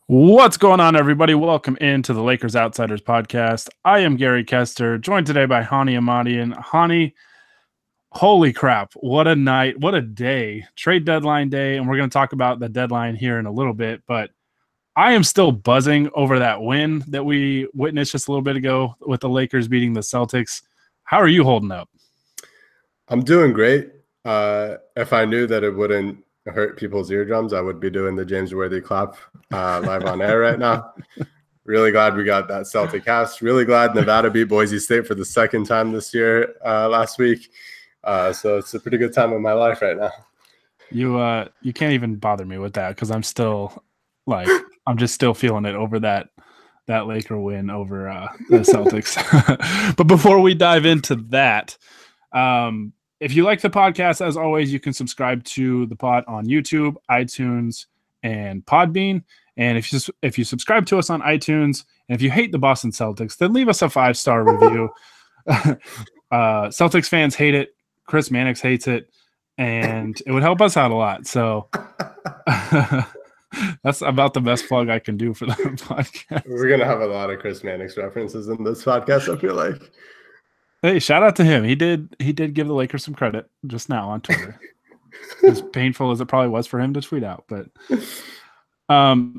What's going on, everybody? Welcome into the Lakers Outsiders podcast. I am Gary Kester, joined today by Honi Ahmadian. Honi, holy crap, what a night, what a day, trade deadline day, and we're going to talk about the deadline here in a little bit, but I am still buzzing over that win that we witnessed just a little bit ago with the Lakers beating the Celtics. How are you holding up? I'm doing great. If I knew that it wouldn't hurt people's eardrums, I would be doing the James Worthy clap live on air right now. Really glad we got that Celtic cast. Really glad Nevada beat Boise State for the second time this year last week. So it's a pretty good time of my life right now. You can't even bother me with that because I'm just still feeling it over that Laker win over the Celtics. But before we dive into that, if you like the podcast, as always, you can subscribe to the pod on YouTube, iTunes, and Podbean. And if you subscribe to us on iTunes, and if you hate the Boston Celtics, then leave us a 5-star review. Celtics fans hate it. Chris Mannix hates it. And it would help us out a lot. So that's about the best plug I can do for the podcast. We're going to have a lot of Chris Mannix references in this podcast, I feel like. Hey, shout out to him. He did give the Lakers some credit just now on Twitter. As painful as it probably was for him to tweet out. But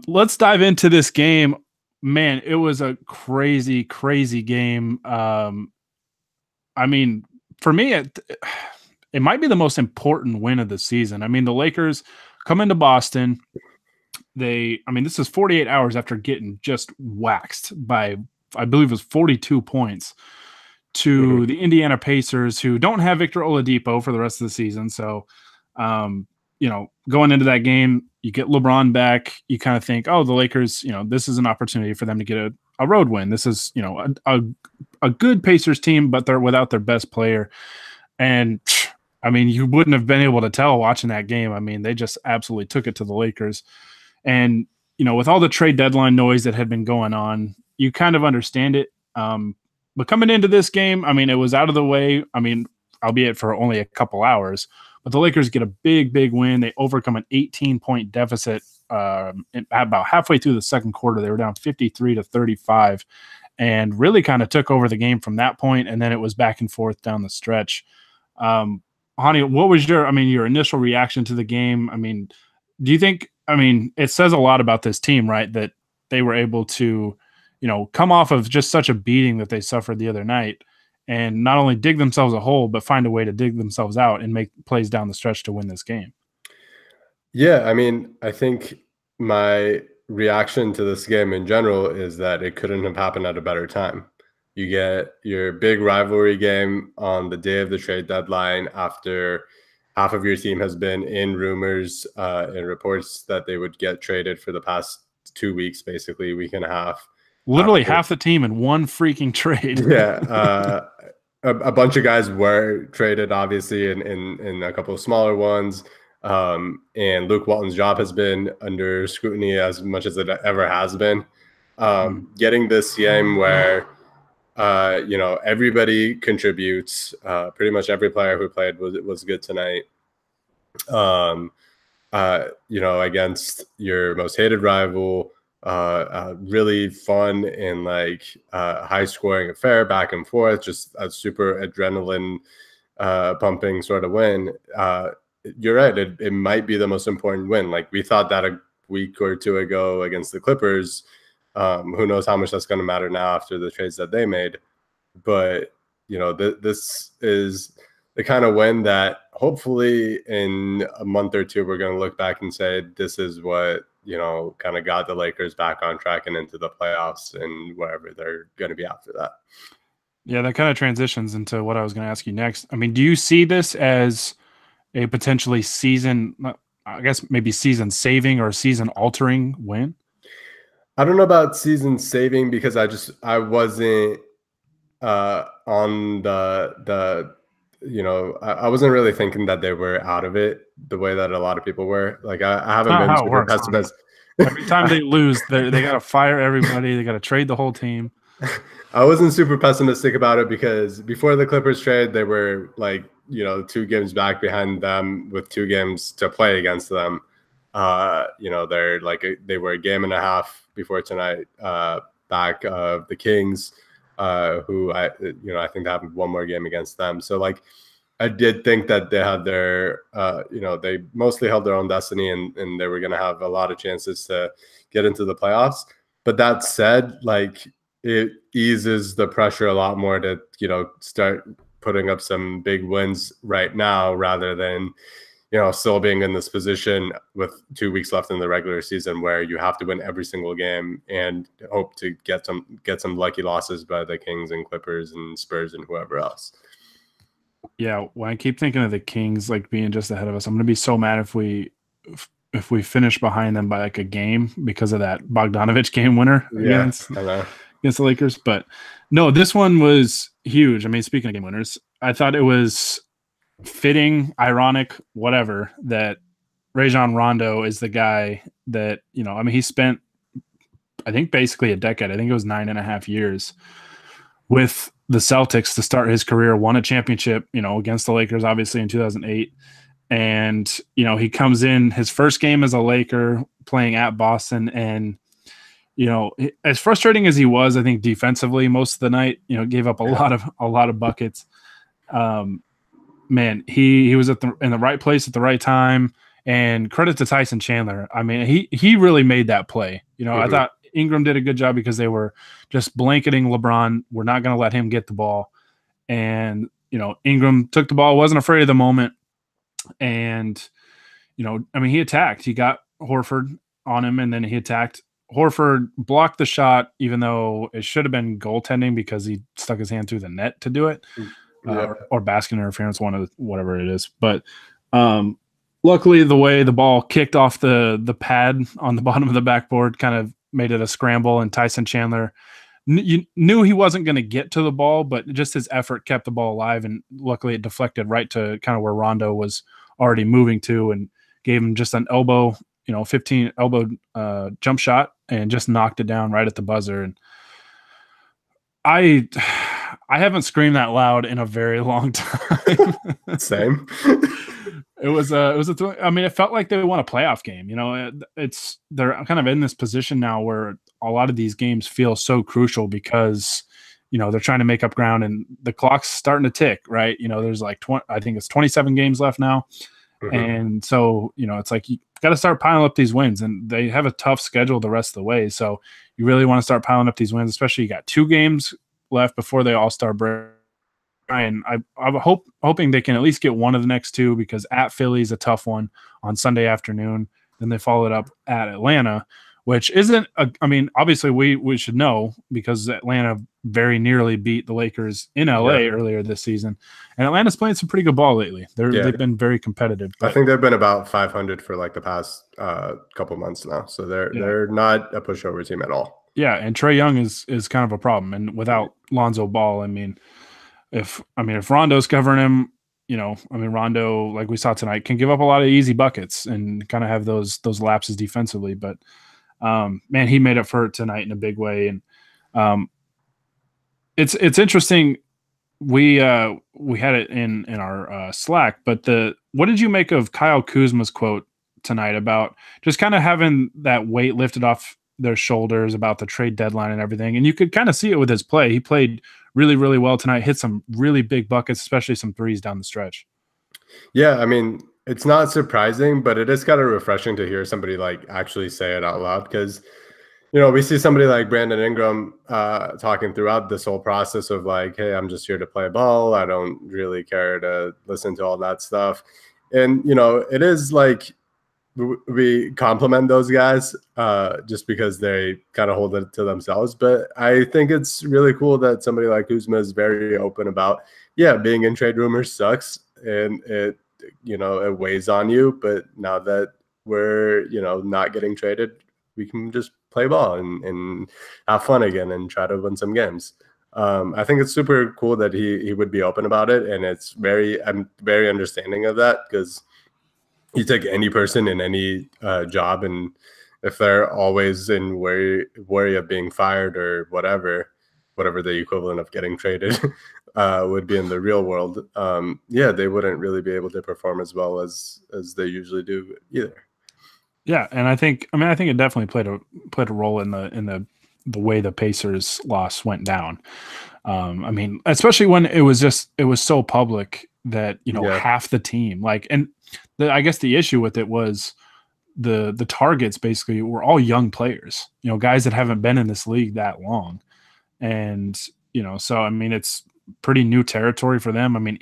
let's dive into this game. Man, it was a crazy, crazy game. I mean, for me, it might be the most important win of the season. I mean, the Lakers come into Boston. This is 48 hours after getting just waxed by, I believe it was 42 points to the Indiana Pacers, who don't have Victor Oladipo for the rest of the season. So, going into that game, you get LeBron back. You kind of think, oh, the Lakers, this is an opportunity for them to get a road win. This is, a good Pacers team, but they're without their best player. And I mean, you wouldn't have been able to tell watching that game. I mean, they just absolutely took it to the Lakers. And, with all the trade deadline noise that had been going on, you kind of understand it. But coming into this game, I mean, it was out of the way. I mean, albeit for only a couple hours, but the Lakers get a big, big win. They overcome an 18-point deficit about halfway through the second quarter. They were down 53-35 and really kind of took over the game from that point. And then it was back and forth down the stretch. Honi, what was your initial reaction to the game? I mean, do you think, it says a lot about this team, right? That they were able to, come off of just such a beating that they suffered the other night and not only dig themselves a hole, but find a way to dig themselves out and make plays down the stretch to win this game. Yeah, I think my reaction to this game in general is that it couldn't have happened at a better time. You get your big rivalry game on the day of the trade deadline after half of your team has been in rumors and reports that they would get traded for the past 2 weeks, basically a week and a half. Literally half the team in one freaking trade. Yeah. A bunch of guys were traded, obviously, in a couple of smaller ones. And Luke Walton's job has been under scrutiny as much as it ever has been. Getting this game where, everybody contributes. Pretty much every player who played was good tonight. Against your most hated rival. Really fun and high scoring affair, back and forth, just a super adrenaline pumping sort of win. You're right. It might be the most important win. Like we thought that a week or two ago against the Clippers. Who knows how much that's going to matter now after the trades that they made. But, this is the kind of win that hopefully in a month or two, we're going to look back and say, this is what, kind of got the Lakers back on track and into the playoffs and wherever they're going to be after that. Yeah, that kind of transitions into what I was going to ask you next. I mean, do you see this as a potentially season saving or season altering win? I don't know about season saving because I wasn't on I wasn't really thinking that they were out of it the way that a lot of people were. Like I haven't been super pessimist. Every time they lose, they got to fire everybody. They got to trade the whole team. I wasn't super pessimistic about it because before the Clippers trade, they were 2 games back behind them with 2 games to play against them. They were a game and a half before tonight back of the Kings, who I think they have one more game against them. So like, I did think that they had they mostly held their own destiny, and they were going to have a lot of chances to get into the playoffs. But that said, like, it eases the pressure a lot more to, start putting up some big wins right now rather than, still being in this position with 2 weeks left in the regular season where you have to win every single game and hope to get some lucky losses by the Kings and Clippers and Spurs and whoever else. Yeah, when I keep thinking of the Kings like being just ahead of us, I'm going to be so mad if we finish behind them by like a game because of that Bogdanovich game winner against the Lakers. But no, this one was huge. I mean, speaking of game winners, I thought it was fitting, ironic, whatever, that Rajon Rondo is the guy that, he spent, I think, basically a decade. I think it was 9.5 years with the Celtics to start his career, won a championship, against the Lakers, obviously in 2008. And, he comes in his first game as a Laker playing at Boston. And, as frustrating as he was, I think defensively most of the night, gave up a lot of buckets. Man, he was in the right place at the right time. And credit to Tyson Chandler. I mean, he really made that play. I thought Ingram did a good job because they were just blanketing LeBron. We're not going to let him get the ball. And, Ingram took the ball, wasn't afraid of the moment. And, he attacked. He got Horford on him, and then he attacked. Horford blocked the shot, even though it should have been goaltending because he stuck his hand through the net to do it, or basket interference, whatever it is. But luckily, the way the ball kicked off the pad on the bottom of the backboard kind of made it a scramble, and Tyson Chandler knew he wasn't going to get to the ball, but just his effort kept the ball alive, and luckily it deflected right to kind of where Rondo was already moving to, and gave him just an elbow, 15 elbow jump shot, and just knocked it down right at the buzzer. And I haven't screamed that loud in a very long time. Same. It felt like they won a playoff game. They're kind of in this position now where a lot of these games feel so crucial because, they're trying to make up ground and the clock's starting to tick, right? There's like I think it's 27 games left now. Mm-hmm. And so, it's like you got to start piling up these wins, and they have a tough schedule the rest of the way. So you really want to start piling up these wins, especially you got 2 games left before the All-Star break. And I'm hoping they can at least get one of the next 2, because at Philly is a tough one on Sunday afternoon. Then they follow it up at Atlanta, which isn't obviously we should know because Atlanta very nearly beat the Lakers in LA earlier this season. And Atlanta's playing some pretty good ball lately. They've been very competitive. I think they've been about 500 for like the past couple months now. So they're not a pushover team at all. Yeah, and Trae Young is kind of a problem. And without Lonzo Ball, if Rondo's covering him, Rondo, like we saw tonight, can give up a lot of easy buckets and kind of have those lapses defensively. But man, he made up for it tonight in a big way. And it's interesting. We had it in our Slack, but what did you make of Kyle Kuzma's quote tonight about just kind of having that weight lifted off their shoulders about the trade deadline and everything? And you could kind of see it with his play. He played really, really well tonight, hit some really big buckets, especially some threes down the stretch. Yeah, it's not surprising, but it is kind of refreshing to hear somebody like actually say it out loud, because we see somebody like Brandon Ingram talking throughout this whole process of like, hey, I'm just here to play ball. I don't really care to listen to all that stuff. And, it is like we compliment those guys just because they kind of hold it to themselves. But I think it's really cool that somebody like Kuzma is very open about, being in trade rumors sucks and it weighs on you. But now that we're, not getting traded, we can just play ball and have fun again and try to win some games. I think it's super cool that he would be open about it. And I'm very understanding of that, because you take any person in any job, and if they're always in worry of being fired or whatever the equivalent of getting traded would be in the real world, they wouldn't really be able to perform as well as they usually do either. Yeah, and I think it definitely played a role in the way the Pacers loss went down. I mean, especially when it was so public that, Yeah. half the team, like, and I guess the issue with it was the targets basically were all young players, guys that haven't been in this league that long. And, so I mean, it's pretty new territory for them. I mean,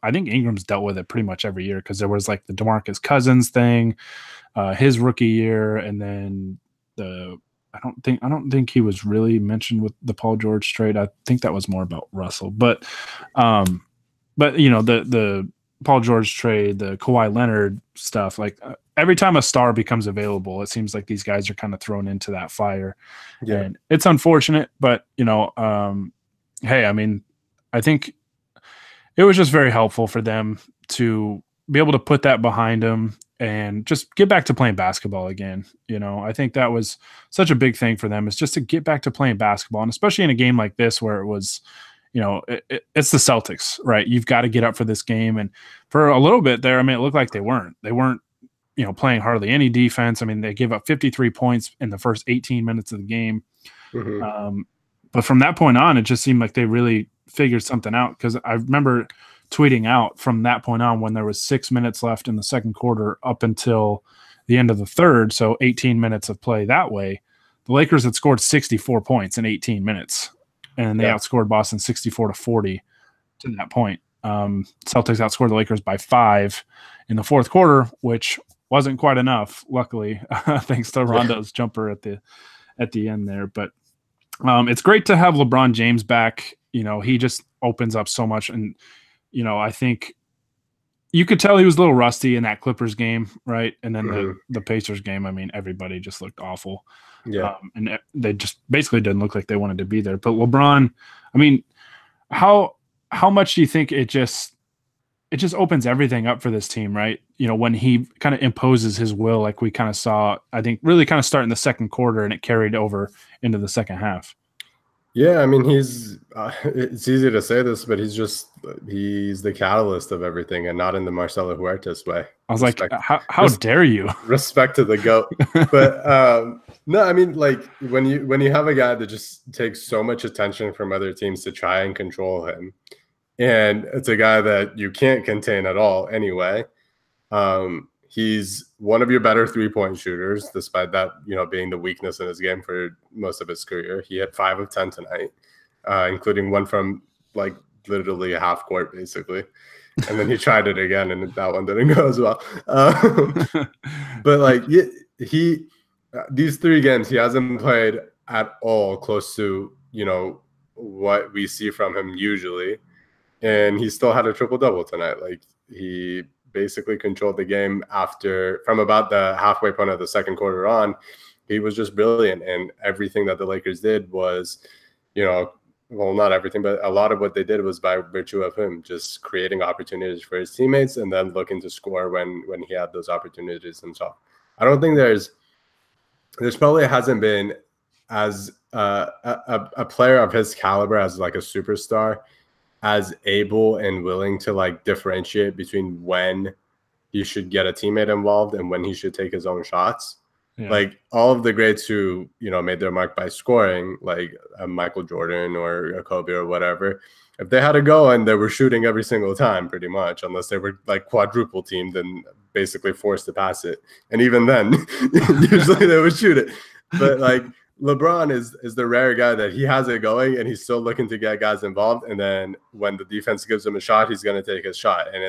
I think Ingram's dealt with it pretty much every year, because there was like the DeMarcus Cousins thing, his rookie year, and then the I don't think he was really mentioned with the Paul George trade. I think that was more about Russell, but the Paul George trade, the Kawhi Leonard stuff, like, every time a star becomes available, it seems like these guys are kind of thrown into that fire, Yeah. and it's unfortunate. But hey, I mean, I think it was just very helpful for them to be able to put that behind them and just get back to playing basketball again. I think that was such a big thing for them, is just to get back to playing basketball, and especially in a game like this where it was, it's the Celtics, right? You've got to get up for this game. And for a little bit there, I mean, it looked like they weren't, playing hardly any defense. I mean, they gave up 53 points in the first 18 minutes of the game. Mm-hmm. But from that point on, it just seemed like they really figured something out, because I remember tweeting out from that point on, when there was 6 minutes left in the second quarter up until the end of the third, so 18 minutes of play that way, the Lakers had scored 64 points in 18 minutes, and they outscored Boston 64-40 to that point. Celtics outscored the Lakers by 5 in the fourth quarter, which wasn't quite enough, luckily, thanks to Rondo's jumper at the end there. But it's great to have LeBron James back. He just opens up so much. And, I think you could tell he was a little rusty in that Clippers game, right? And then the Pacers game, I mean, everybody just looked awful. Yeah. And they just basically didn't look like they wanted to be there. But LeBron, I mean, how much do you think it just opens everything up for this team, right? When he kind of imposes his will, like we kind of saw, I think, really kind of start in the second quarter, and it carried over into the second half. Yeah, I mean, it's easy to say this, but he's the catalyst of everything, and not in the Marcelo Huertas way. I was how dare you? Respect to the GOAT. But no, I mean, like, when you have a guy that just takes so much attention from other teams to try and control him, and it's a guy that you can't contain at all anyway. He's one of your better three-point shooters, despite that, being the weakness in his game for most of his career. He had 5 of 10 tonight, including one from, like, literally a half court, basically. And then he tried it again, and that one didn't go as well. But, like, these 3 games, he hasn't played at all close to, what we see from him usually. And he still had a triple-double tonight. Like, he basically controlled the game from about the halfway point of the second quarter on. He was just brilliant. And everything that the Lakers did was, well, not everything, but a lot of what they did was by virtue of him just creating opportunities for his teammates and then looking to score when he had those opportunities himself. I don't think there's probably hasn't been as a player of his caliber, as like a superstar, as able and willing to, like, differentiate between when he should get a teammate involved and when he should take his own shots. Yeah. Like, all of the greats who, made their mark by scoring, like Michael Jordan or a Kobe or whatever, if they had to go and they were shooting every single time, pretty much, unless they were, like, quadruple teamed and basically forced to pass it. And even then, usually they would shoot it. But, like, LeBron is the rare guy that he has it going and he's still looking to get guys involved. And then when the defense gives him a shot, he's going to take his shot. And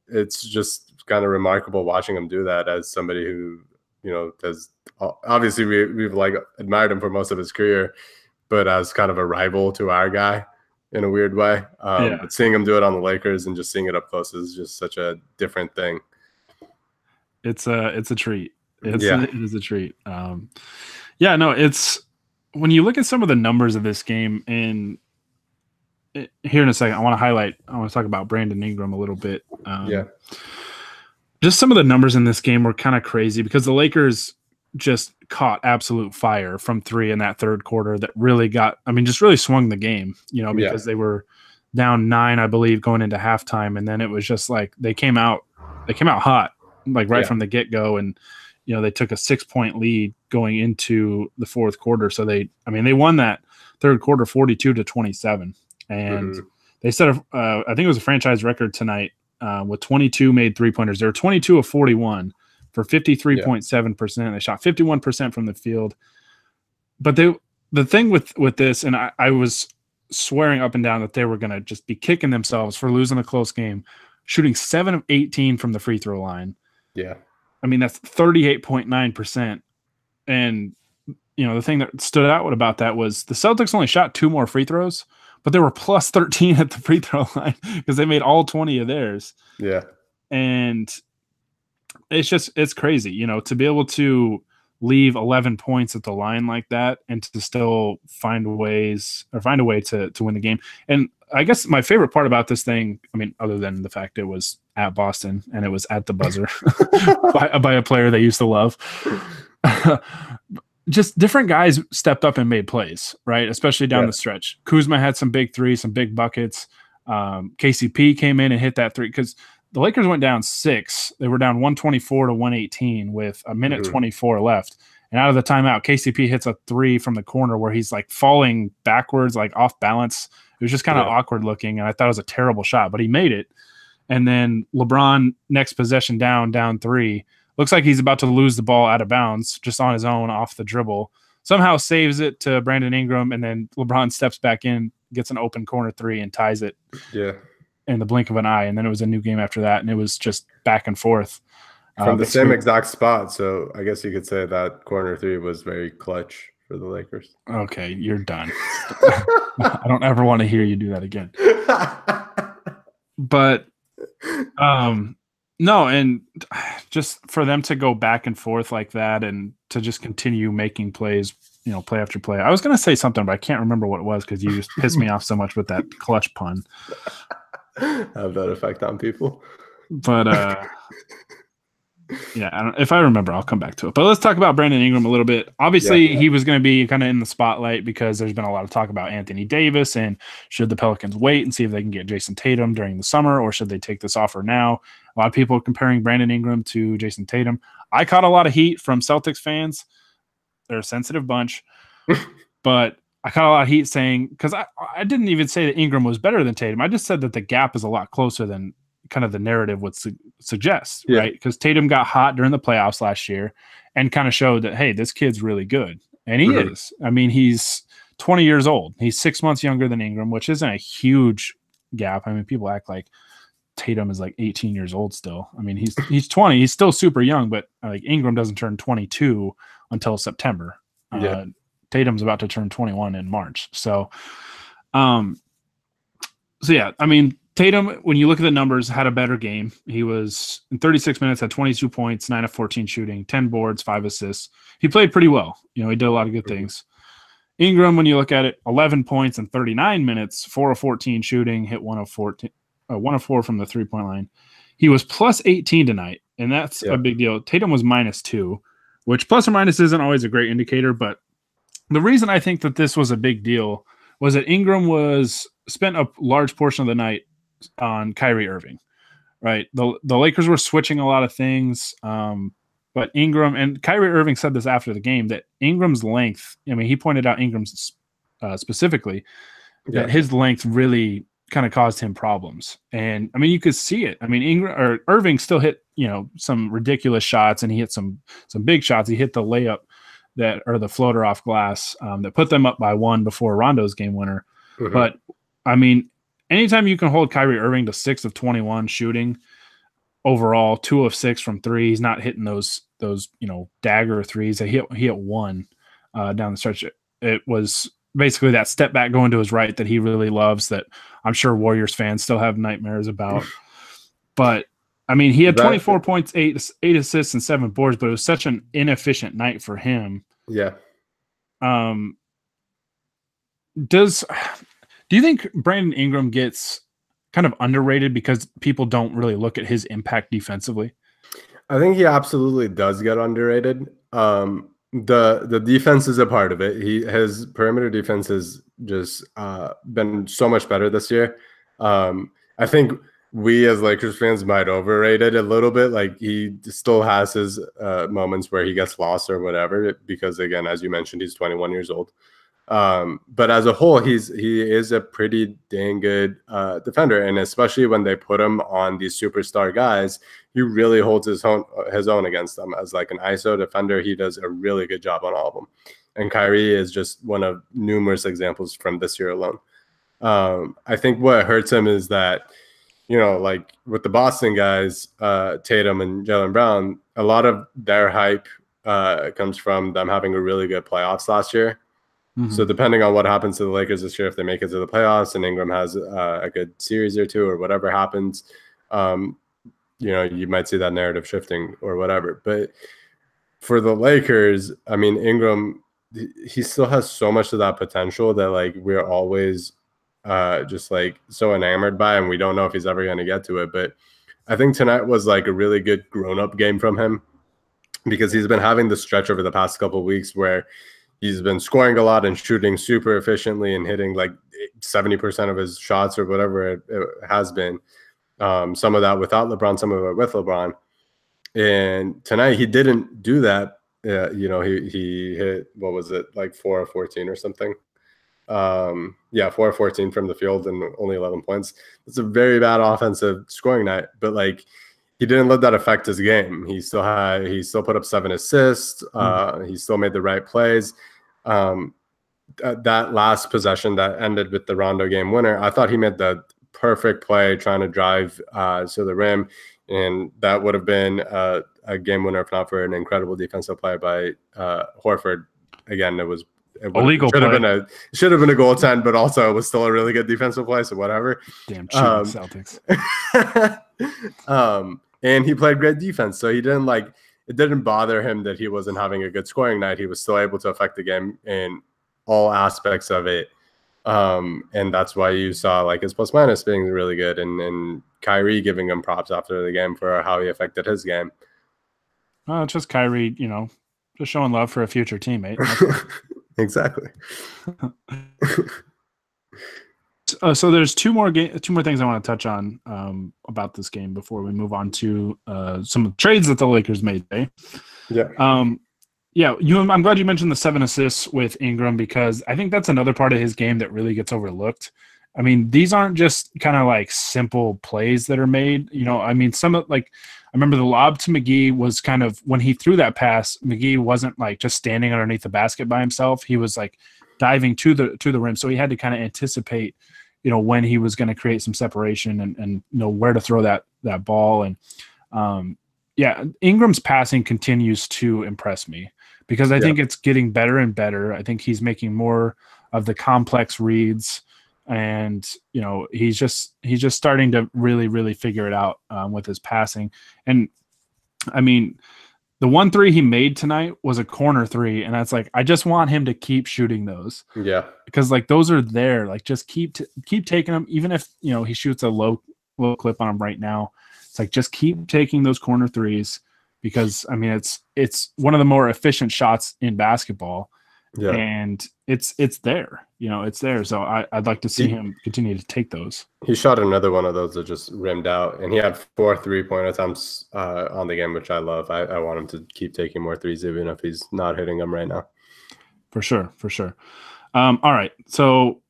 it's just kind of remarkable watching him do that, as somebody who, does, obviously we've like admired him for most of his career, but as kind of a rival to our guy in a weird way. But seeing him do it on the Lakers and just seeing it up close is just such a different thing. It's a treat. It is a treat. It's when you look at some of the numbers of this game, and here in a second, I want to talk about Brandon Ingram a little bit. Just some of the numbers in this game were kind of crazy, because the Lakers just caught absolute fire from 3 in that third quarter that really just really swung the game, because they were down 9, I believe, going into halftime. And then it was just like, they came out hot. like right from the get-go, and they took a 6-point lead going into the fourth quarter. So they won that third quarter 42-27, and they set I think it was a franchise record tonight with 22 made three-pointers. They were 22 of 41 for 53.7%. They shot 51% from the field. But the thing with this, and I was swearing up and down that they were going to just be kicking themselves for losing a close game, shooting 7 of 18 from the free throw line. Yeah. I mean, that's 38.9%. And, the thing that stood out about that was the Celtics only shot 2 more free throws, but they were plus 13 at the free throw line because they made all 20 of theirs. Yeah. And it's crazy, to be able to leave 11 points at the line like that and to still find a way to win the game. And I guess my favorite part about this thing, other than the fact it was at Boston and it was at the buzzer by a player they used to love, just different guys stepped up and made plays, right? Especially down the stretch. Kuzma had some big threes, some big buckets. KCP came in and hit that three because the Lakers went down 6. They were down 124-118 with a minute 24 left. And out of the timeout, KCP hits a 3 from the corner where he's like falling backwards, like off balance. It was just kind of awkward looking, and I thought it was a terrible shot, but he made it. And then LeBron, next possession down 3. Looks like he's about to lose the ball out of bounds just on his own off the dribble. Somehow saves it to Brandon Ingram, and then LeBron steps back in, gets an open corner 3, and ties it. Yeah. In the blink of an eye, and then it was a new game after that, and it was just back and forth from the same exact spot. So I guess you could say that corner 3 was very clutch for the Lakers. Okay, you're done. I don't ever want to hear you do that again. But no, and just for them to go back and forth like that and to just continue making plays, play after play. I was going to say something, but I can't remember what it was because you just pissed me off so much with that clutch pun. Have that effect on people. But if I remember, I'll come back to it. But let's talk about Brandon Ingram a little bit. Obviously, he was going to be kind of in the spotlight because there's been a lot of talk about Anthony Davis and should the Pelicans wait and see if they can get Jason Tatum during the summer, or should they take this offer now? A lot of people are comparing Brandon Ingram to Jason Tatum. I caught a lot of heat from Celtics fans. They're a sensitive bunch, but I caught a lot of heat saying, because I didn't even say that Ingram was better than Tatum. I just said that the gap is a lot closer than kind of the narrative would suggest, right? Because Tatum got hot during the playoffs last year and kind of showed that, hey, this kid's really good. And he is. He's 20 years old. He's 6 months younger than Ingram, which isn't a huge gap. People act like Tatum is like 18 years old still. He's 20. He's still super young, but like Ingram doesn't turn 22 until September. Tatum's about to turn 21 in March. So, Tatum, when you look at the numbers, had a better game. He was in 36 minutes, had 22 points, 9 of 14 shooting, 10 boards, 5 assists. He played pretty well. He did a lot of good things. Ingram, when you look at it, 11 points in 39 minutes, 4 of 14 shooting, hit 1 of 4 from the 3-point line. He was plus 18 tonight, and that's a big deal. Tatum was minus 2, which plus or minus isn't always a great indicator, but the reason I think that this was a big deal was that Ingram spent a large portion of the night on Kyrie Irving, right? The Lakers were switching a lot of things, but Ingram, and Kyrie Irving said this after the game, that Ingram's length, he pointed out Ingram's specifically, that his length really kind of caused him problems. And you could see it. Irving still hit, some ridiculous shots, and he hit some big shots. He hit the layup the floater off glass that put them up by 1 before Rondo's game winner. But anytime you can hold Kyrie Irving to 6 of 21 shooting overall, 2 of 6 from 3, he's not hitting those dagger threes. He hit 1 down the stretch. It was basically that step back going to his right that he really loves, that I'm sure Warriors fans still have nightmares about. But he had 24 points, 8 assists, and 7 boards, but it was such an inefficient night for him. Yeah. Do you think Brandon Ingram gets kind of underrated because people don't really look at his impact defensively? I think he absolutely does get underrated. The defense is a part of it. His perimeter defense has just been so much better this year. I think we as Lakers fans might overrate it a little bit. Like he still has his moments where he gets lost or whatever, because again, as you mentioned, he's 21 years old. But as a whole, he is a pretty dang good defender, and especially when they put him on these superstar guys, he really holds his own against them as like an ISO defender. He does a really good job on all of them, and Kyrie is just one of numerous examples from this year alone. I think what hurts him is that, like with the Boston guys, Tatum and Jaylen Brown, a lot of their hype comes from them having a really good playoffs last year. Mm-hmm. So depending on what happens to the Lakers this year, if they make it to the playoffs and Ingram has a good series or two or whatever happens, you might see that narrative shifting or whatever. But for the Lakers, I mean, Ingram, he still has so much of that potential that like we're always just like so enamored by, and we don't know if he's ever going to get to it. But I think tonight was like a really good grown-up game from him, because he's been having the stretch over the past couple of weeks where he's been scoring a lot and shooting super efficiently and hitting like 70% of his shots or whatever it has been. Some of that without LeBron, some of it with LeBron. And tonight he didn't do that. He hit, what was it, like 4 of 14 or something. 4 of 14 from the field and only 11 points. It's a very bad offensive scoring night, but like he didn't let that affect his game. He still put up 7 assists. He still made the right plays. That last possession that ended with the Rondo game winner, I thought he made the perfect play trying to drive to the rim, and that would have been a game winner if not for an incredible defensive play by Horford. Again, it should have been a goaltend, but also it was still a really good defensive play. So whatever. Damn cheating Celtics. And he played great defense, so it didn't bother him that he wasn't having a good scoring night. He was still able to affect the game in all aspects of it. And that's why you saw like his plus minus being really good, and Kyrie giving him props after the game for how he affected his game. It's just Kyrie, just showing love for a future teammate. Exactly. So there's two more things I want to touch on about this game before we move on to some of the trades that the Lakers made today. Yeah. I'm glad you mentioned the 7 assists with Ingram, because I think that's another part of his game that really gets overlooked. I mean, these aren't just kind of like simple plays that are made. I mean, I remember the lob to McGee was kind of, when he threw that pass, McGee wasn't like just standing underneath the basket by himself. He was like diving to the rim. So he had to kind of anticipate, when he was going to create some separation and know where to throw that ball. And Ingram's passing continues to impress me, because I think it's getting better and better. I think he's making more of the complex reads, and he's just starting to really, really figure it out with his passing. And I mean, the 1-3 he made tonight was a corner 3, and that's like, I just want him to keep shooting those. Yeah, because like those are there. Like just keep taking them, even if he shoots a low clip on him right now. It's like, just keep taking those corner 3s, because I mean it's one of the more efficient shots in basketball. Yeah. And it's there, it's there. So I'd like to see him continue to take those. He shot another one of those that just rimmed out, and he had 4 3-point attempts on the game, which I love. I want him to keep taking more threes, even if he's not hitting them right now. For sure. All right. So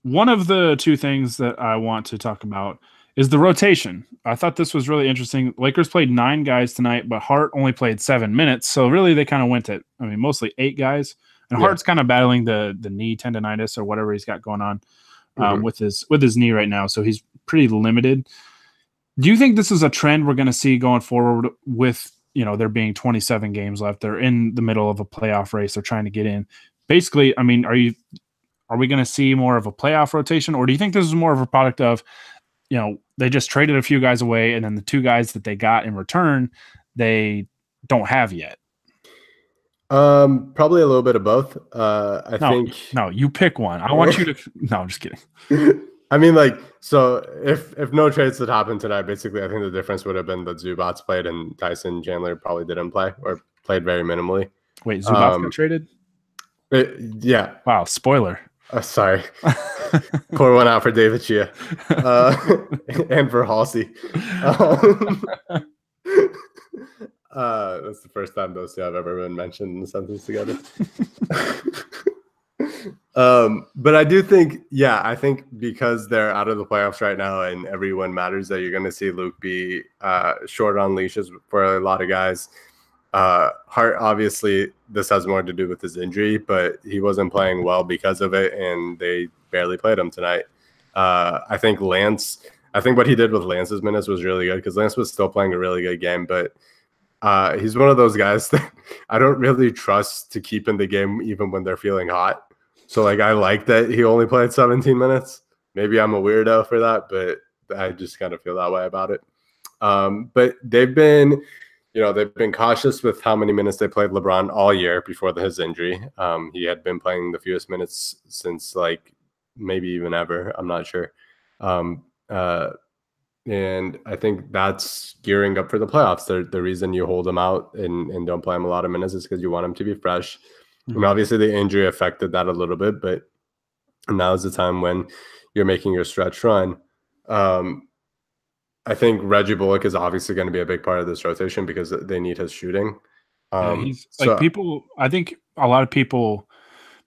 one of the two things that I want to talk about is the rotation. I thought this was really interesting. Lakers played 9 guys tonight, but Hart only played 7 minutes. So really they kind of went at, mostly 8 guys. And Hart's kind of battling the knee tendonitis or whatever he's got going on with his knee right now. So he's pretty limited. Do you think this is a trend we're going to see going forward with, there being 27 games left? They're in the middle of a playoff race. They're trying to get in. Basically, I mean, are we going to see more of a playoff rotation, or do you think this is more of a product of, they just traded a few guys away, and then the 2 guys that they got in return, they don't have yet? Probably a little bit of both. I think you pick one. I want you to. No, I'm just kidding. I mean, like, so if no trades had happened tonight, basically, I think the difference would have been that Zubats played and Tyson Chandler probably didn't play, or played very minimally. Wait, Zubats got traded? Yeah. Wow, spoiler. Sorry. Pour one out for David Chia and for Halsey. That's the first time those two have ever been mentioned in a sentence together. But I do think, I think because they're out of the playoffs right now and every win matters, that you're going to see Luke be short on leashes for a lot of guys. Hart, obviously, this has more to do with his injury, but he wasn't playing well because of it, and they barely played him tonight. I think what he did with Lance's minutes was really good because Lance was still playing a really good game, but he's one of those guys that I don't really trust to keep in the game even when they're feeling hot. So, like, I like that he only played 17 minutes. Maybe I'm a weirdo for that, but I just kind of feel that way about it. But they've been cautious with how many minutes they played LeBron all year before his injury. He had been playing the fewest minutes since, like, maybe even ever. I'm not sure. And I think that's gearing up for the playoffs. The reason you hold him out and don't play him a lot of minutes is because you want him to be fresh. And obviously the injury affected that a little bit, but now is the time when you're making your stretch run. I think Reggie Bullock is obviously going to be a big part of this rotation because they need his shooting. He's like I think a lot of people,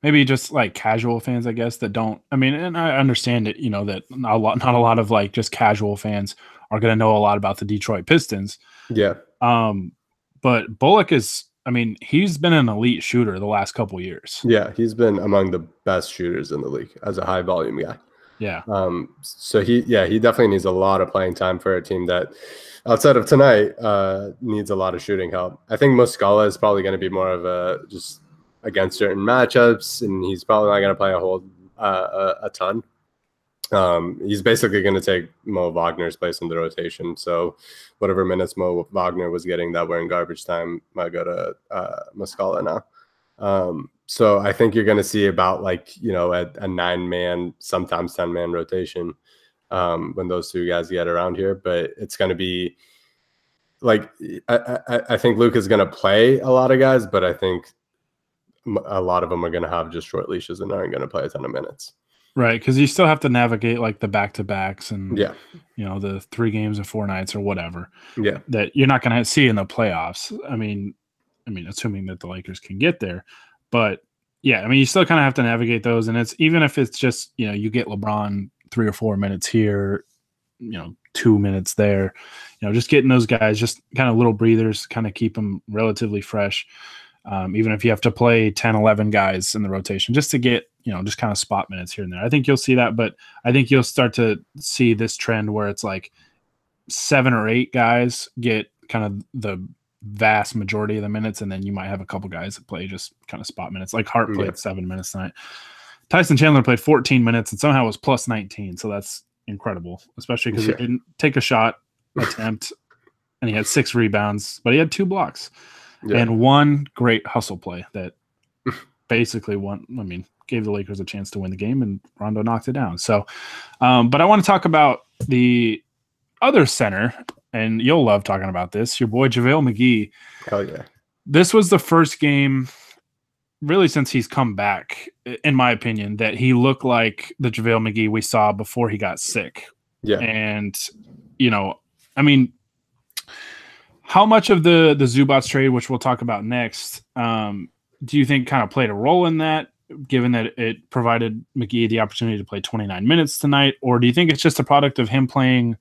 maybe just like casual fans, I guess, that don't, I mean, and I understand it, that not a lot of like just casual fans are going to know a lot about the Detroit Pistons. Yeah. But Bullock is, I mean, he's been an elite shooter the last couple of years. Yeah, he's been among the best shooters in the league as a high volume guy. Yeah. So he definitely needs a lot of playing time for a team that, outside of tonight, needs a lot of shooting help. I think Muscala is probably going to be more of a just against certain matchups, and he's probably not going to play a ton. He's basically going to take Mo Wagner's place in the rotation. So whatever minutes Mo Wagner was getting that were in garbage time might go to Muscala now. So I think you're going to see about a 9-man, sometimes 10-man rotation when those two guys get around here. But it's going to be like I think Luke is going to play a lot of guys, but I think a lot of them are going to have just short leashes and aren't going to play a ton of minutes. Right, because you still have to navigate like the back-to-backs and the 3 games and 4 nights or whatever. Yeah, that you're not going to see in the playoffs. I mean, assuming that the Lakers can get there, but yeah, I mean, you still kind of have to navigate those, and it's even if it's just you get LeBron 3 or 4 minutes here, 2 minutes there, just getting those guys just kind of little breathers, kind of keep them relatively fresh. Even if you have to play 10, 11 guys in the rotation just to get, just kind of spot minutes here and there. I think you'll see that, but I think you'll start to see this trend where it's like 7 or 8 guys get kind of the vast majority of the minutes, and then you might have a couple guys that play just kind of spot minutes. Like Hart played 7 minutes tonight. Tyson Chandler played 14 minutes and somehow was plus 19. So that's incredible, especially because he didn't take a shot attempt and he had 6 rebounds, but he had 2 blocks. And 1 great hustle play that basically gave the Lakers a chance to win the game, and Rondo knocked it down. So, but I want to talk about the other center, and you'll love talking about this, your boy JaVale McGee. Hell yeah. This was the first game really since he's come back, in my opinion, that he looked like the JaVale McGee we saw before he got sick. Yeah. And, how much of the Zubats trade, which we'll talk about next, do you think kind of played a role in that, given that it provided McGee the opportunity to play 29 minutes tonight? Or do you think it's just a product of him playing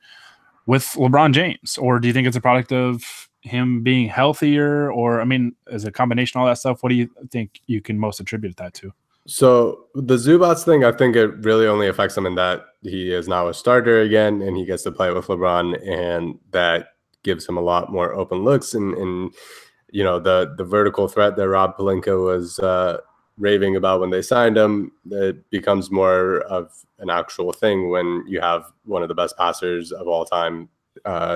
with LeBron James? Or do you think it's a product of him being healthier? Or, as a combination of all that stuff, what do you think you can most attribute that to? So the Zubats thing, I think it really only affects him in that he is now a starter again, and he gets to play with LeBron, and that gives him a lot more open looks, and the vertical threat that Rob Pelinka was raving about when they signed him, it becomes more of an actual thing when you have one of the best passers of all time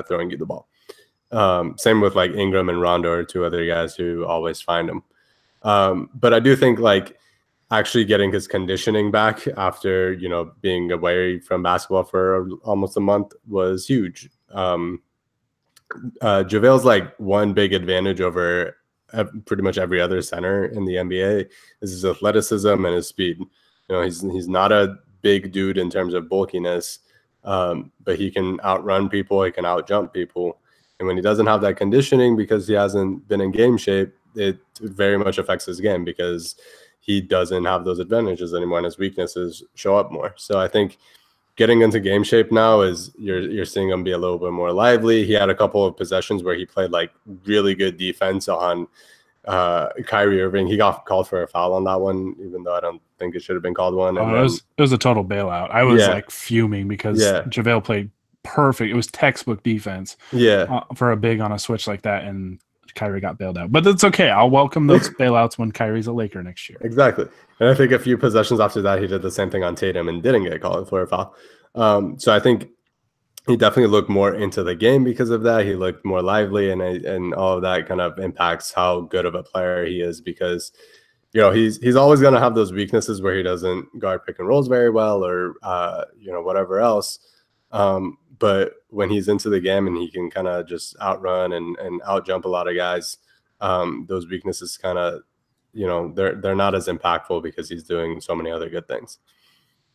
throwing you the ball. Same with like Ingram and Rondo are 2 other guys who always find him. But I do think actually getting his conditioning back after being away from basketball for almost a month was huge. JaVale's one big advantage over pretty much every other center in the NBA is his athleticism and his speed. he's not a big dude in terms of bulkiness, but he can outrun people, he can outjump people. And when he doesn't have that conditioning because he hasn't been in game shape, it very much affects his game because he doesn't have those advantages anymore and his weaknesses show up more. So I think getting into game shape now is you're seeing him be a little bit more lively. He had a couple of possessions where he played like really good defense on Kyrie Irving. He got called for a foul on that one, even though I don't think it should have been called one. And it was a total bailout. I was like fuming because JaVale played perfect. It was textbook defense. For a big on a switch like that, and Kyrie got bailed out. But that's okay. I'll welcome those bailouts when Kyrie's a Laker next year. Exactly. And I think a few possessions after that, he did the same thing on Tatum and didn't get called for a foul. So I think he definitely looked more into the game because of that. He looked more lively, and all of that kind of impacts how good of a player he is because, he's always going to have those weaknesses where he doesn't guard pick and rolls very well or, whatever else. But when he's into the game and he can kind of just outrun and outjump a lot of guys, those weaknesses kind of, they're not as impactful because he's doing so many other good things.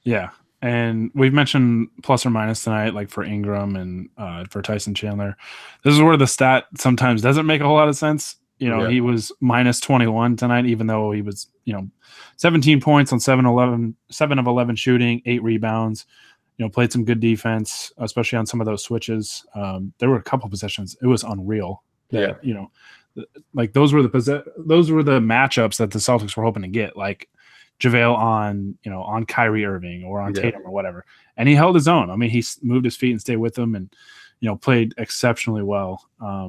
Yeah. And we've mentioned plus or minus tonight, like for Ingram and for Tyson Chandler. This is where the stat sometimes doesn't make a whole lot of sense. He was minus 21 tonight, even though he was, 17 points on 7 of 11 shooting, 8 rebounds, played some good defense, especially on some of those switches. There were a couple possessions. It was unreal. That, like those were the matchups that the Celtics were hoping to get. Like, JaVale on Kyrie Irving or on Tatum or whatever. And he held his own. I mean, he moved his feet and stayed with them and, played exceptionally well. I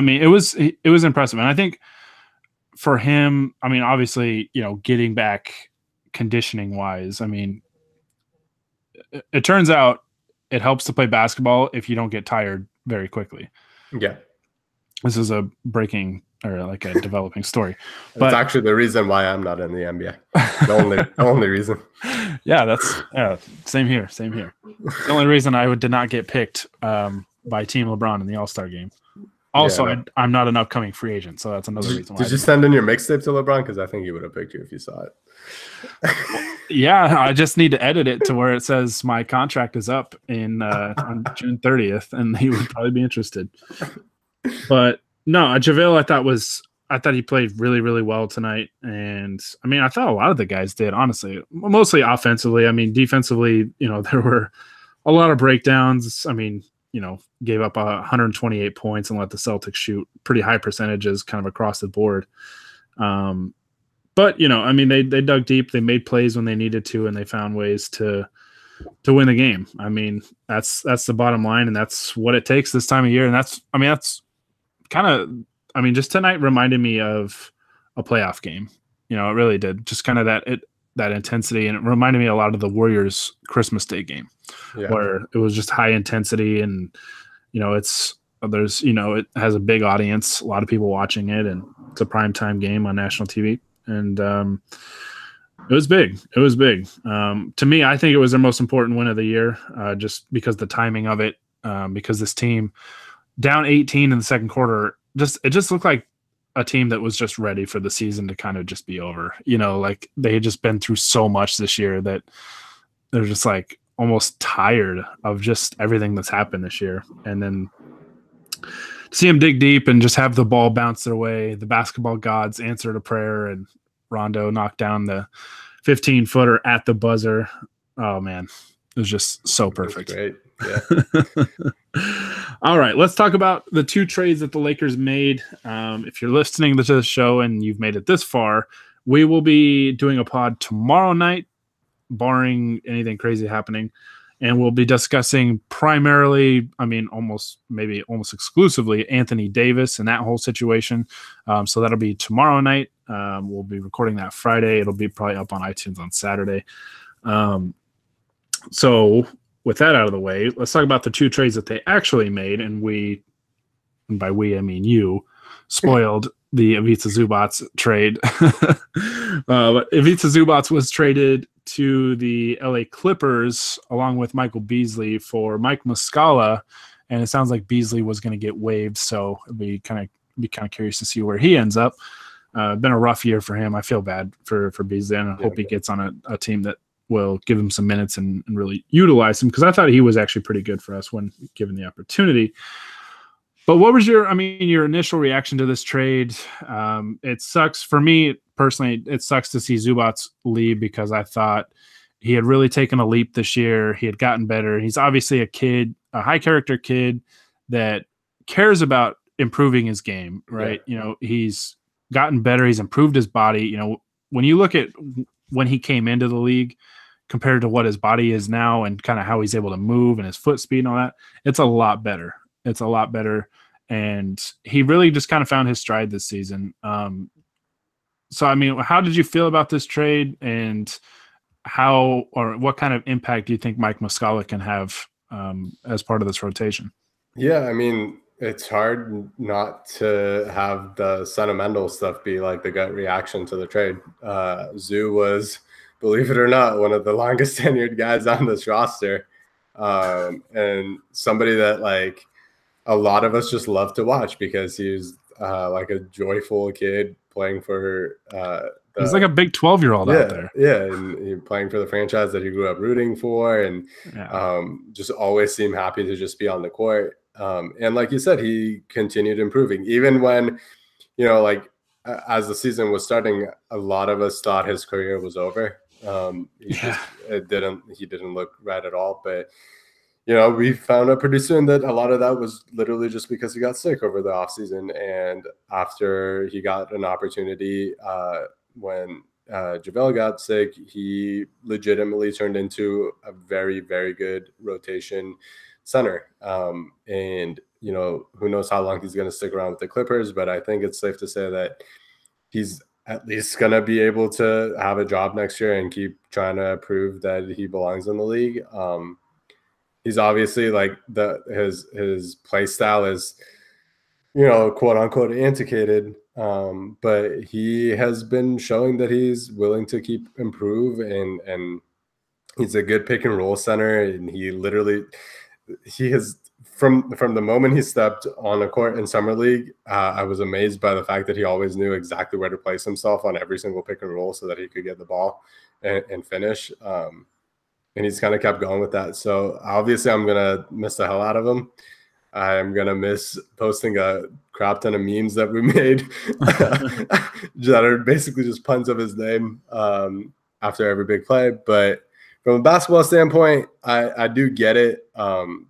mean, it was impressive. And I think for him, I mean, obviously, getting back conditioning wise, I mean, it turns out it helps to play basketball if you don't get tired very quickly. Yeah. This is a breaking or like a developing story. But it's actually the reason why I'm not in the NBA. The only reason. Yeah, same here. The only reason I did not get picked by Team LeBron in the All-Star game. Also, I'm not an upcoming free agent, so that's another reason why. Did you send in your mixtape to LeBron? Because I think he would have picked you if you saw it. Yeah, I just need to edit it to where it says my contract is up on June 30th, and he would probably be interested. But no, JaVale, I thought he played really, really well tonight. And I mean, I thought a lot of the guys did, honestly, mostly offensively. I mean, defensively, there were a lot of breakdowns. I mean, gave up 128 points and let the Celtics shoot pretty high percentages kind of across the board. But, I mean, they dug deep, they made plays when they needed to, and they found ways to win the game. I mean, that's the bottom line, and that's what it takes this time of year. And that's kind of, just tonight reminded me of a playoff game. It really did. Just kind of that intensity, and it reminded me a lot of the Warriors Christmas Day game, where it was just high intensity, and it has a big audience, a lot of people watching it, and it's a primetime game on national TV, and it was big. To me, I think it was their most important win of the year, just because the timing of it, because this team down 18 in the second quarter, it just looked like a team that was just ready for the season to kind of just be over. Like they had just been through so much this year that they're just like almost tired of just everything that's happened this year. And then see them dig deep and just have the ball bounce their way. The basketball gods answered a prayer, and Rondo knocked down the 15-footer at the buzzer. Oh man, it was just so perfect. Great. Yeah. All right, let's talk about the 2 trades that the Lakers made. If you're listening to the show and you've made it this far, we will be doing a pod tomorrow night, barring anything crazy happening. And we'll be discussing primarily, almost exclusively Anthony Davis and that whole situation. So that'll be tomorrow night. We'll be recording that Friday. It'll be probably up on iTunes on Saturday. So with that out of the way, let's talk about the 2 trades that they actually made. And by we, I mean you, spoiled the Ivica Zubac trade. But Ivica Zubac was traded to the LA Clippers along with Michael Beasley for Mike Muscala, and it sounds like Beasley was going to get waived, so it'd be kind of curious to see where he ends up. Been a rough year for him. I feel bad for Beasley, and I hope he gets on a team that will give him some minutes and really utilize him, because I thought he was actually pretty good for us when given the opportunity. But what was your initial reaction to this trade? It sucks for me personally. It sucks to see Zubac leave, because I thought he had really taken a leap this year. He had gotten better. He's obviously a high character kid that cares about improving his game, right? He's gotten better. He's improved his body. When you look at when he came into the league compared to what his body is now and kind of how he's able to move and his foot speed and all that, it's a lot better. It's a lot better. And he really just kind of found his stride this season. So, how did you feel about this trade, and what kind of impact do you think Mike Muscala can have as part of this rotation? Yeah, it's hard not to have the sentimental stuff be like the gut reaction to the trade. Zoo was, believe it or not, one of the longest tenured guys on this roster, and somebody that like a lot of us just love to watch, because he's like a joyful kid playing for he's like a big 12-year-old out there. Yeah, and he's playing for the franchise that he grew up rooting for, and just always seemed happy to just be on the court. And like you said, he continued improving, even when, as the season was starting, a lot of us thought his career was over. He didn't look right at all. But, we found out pretty soon that a lot of that was literally just because he got sick over the offseason. And after he got an opportunity, when JaVale got sick, he legitimately turned into a very, very good rotation center. And who knows how long he's going to stick around with the Clippers, but I think it's safe to say that he's at least going to be able to have a job next year and keep trying to prove that he belongs in the league. He's obviously like his play style is, quote unquote antiquated. But he has been showing that he's willing to keep improve, and he's a good pick and roll center. And he has, from the moment he stepped on a court in summer league, I was amazed by the fact that he always knew exactly where to place himself on every single pick and roll so that he could get the ball and finish. And he's kind of kept going with that. So obviously I'm going to miss the hell out of him. I'm going to miss posting a crap ton of memes that we made that are basically just puns of his name after every big play. But from a basketball standpoint, I do get it.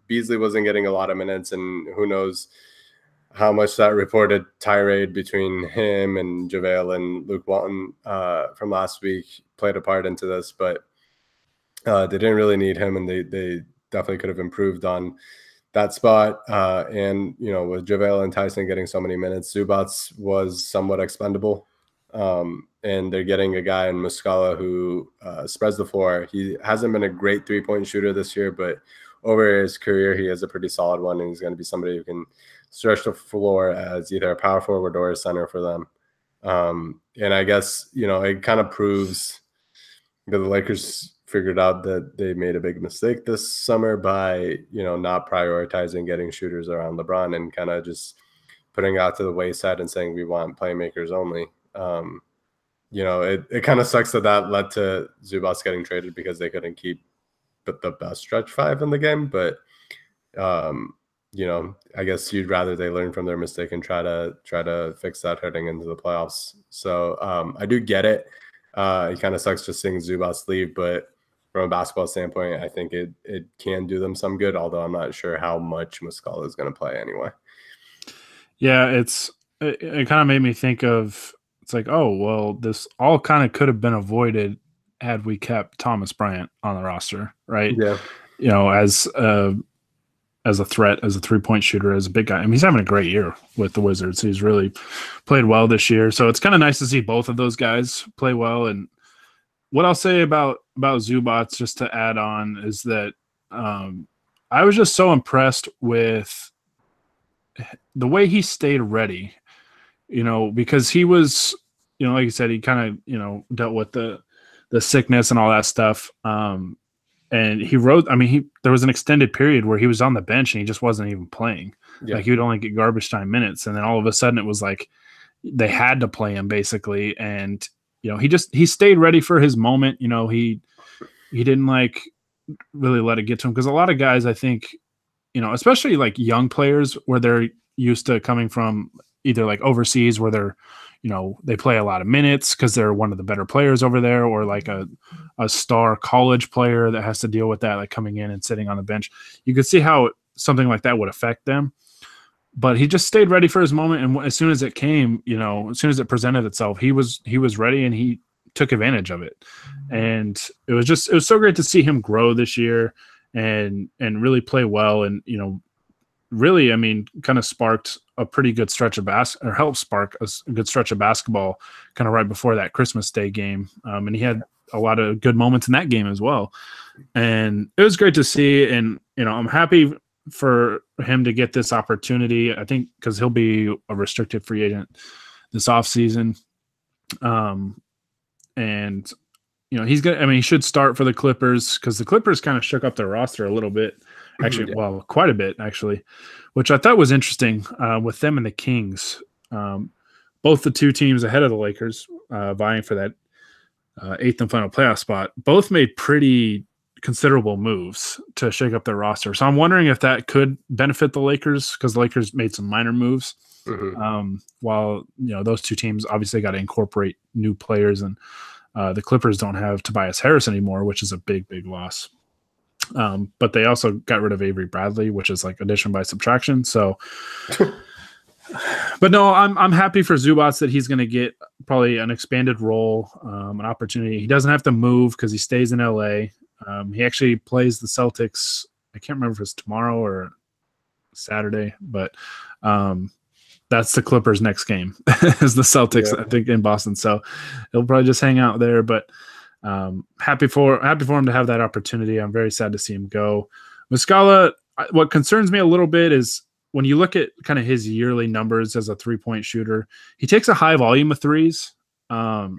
Beasley wasn't getting a lot of minutes, and who knows how much that reported tirade between him and JaVale and Luke Walton from last week played a part into this. But they didn't really need him, and they definitely could have improved on that spot. And, with JaVale and Tyson getting so many minutes, Zubac was somewhat expendable. And they're getting a guy in Muscala who spreads the floor. He hasn't been a great three-point shooter this year, but over his career, he is a pretty solid one, and he's going to be somebody who can stretch the floor as either a power forward or a center for them. And I guess, it kind of proves that the Lakers figured out that they made a big mistake this summer by, not prioritizing getting shooters around LeBron and kind of just putting out to the wayside and saying we want playmakers only. It kind of sucks that led to Zubac getting traded because they couldn't keep the best stretch five in the game. But, I guess you'd rather they learn from their mistake and try to fix that heading into the playoffs. So I do get it. It kind of sucks just seeing Zubac leave, but from a basketball standpoint, I think it can do them some good, although I'm not sure how much Muscala is going to play anyway. Yeah, it kind of made me think of, it's like, oh, well, this all kind of could have been avoided had we kept Thomas Bryant on the roster, right? Yeah. As a threat, as a three-point shooter, as a big guy. He's having a great year with the Wizards. He's really played well this year. So it's kind of nice to see both of those guys play well. And what I'll say about Zubac, just to add on, is that I was just so impressed with the way he stayed ready, because he was, like you said, he kind of, dealt with the sickness and all that stuff. And he wrote, there was an extended period where he was on the bench and he just wasn't even playing. Yeah. Like he would only get garbage time minutes. And then all of a sudden it was like, they had to play him basically, and he stayed ready for his moment. He didn't like really let it get to him, because a lot of guys, I think, especially like young players where they're used to coming from either like overseas where they're, they play a lot of minutes because they're one of the better players over there, or like a star college player that has to deal with that, like coming in and sitting on the bench. You could see how something like that would affect them. But he just stayed ready for his moment, and as soon as it came, as soon as it presented itself, he was ready, and he took advantage of it. And it was so great to see him grow this year and really play well, and really, I mean, kind of sparked a pretty good stretch of helped spark a good stretch of basketball kind of right before that Christmas Day game. And he had a lot of good moments in that game as well. And it was great to see. And, I'm happy for him to get this opportunity, I think, because he'll be a restricted free agent this offseason. And, he should start for the Clippers, because the Clippers kind of shook up their roster a little bit. Actually, yeah. Well, quite a bit, actually, which I thought was interesting with them and the Kings. Both the two teams ahead of the Lakers, vying for that eighth and final playoff spot, both made pretty considerable moves to shake up their roster. So I'm wondering if that could benefit the Lakers, because the Lakers made some minor moves. While, those two teams obviously got to incorporate new players, and the Clippers don't have Tobias Harris anymore, which is a big, big loss. But they also got rid of Avery Bradley, which is like addition by subtraction. So, but no, I'm happy for Zubac that he's going to get probably an expanded role, an opportunity. He doesn't have to move because he stays in LA. He actually plays the Celtics. I can't remember if it's tomorrow or Saturday, but that's the Clippers' next game is the Celtics, I think, in Boston. So he'll probably just hang out there, but happy for him to have that opportunity. I'm very sad to see him go. Muscala, what concerns me a little bit is when you look at kind of his yearly numbers as a 3-point shooter, he takes a high volume of threes, but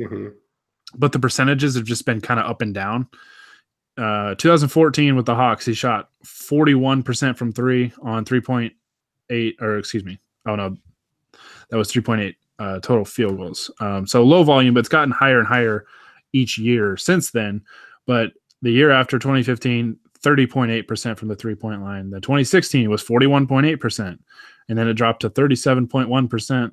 the percentages have just been kind of up and down. 2014 with the Hawks, he shot 41% from three on 3.8, or excuse me. Oh no, that was 3.8 total field goals. So low volume, but it's gotten higher and higher each year since then. But the year after 2015, 30.8% from the 3-point line. The 2016 was 41.8%, and then it dropped to 37.1%,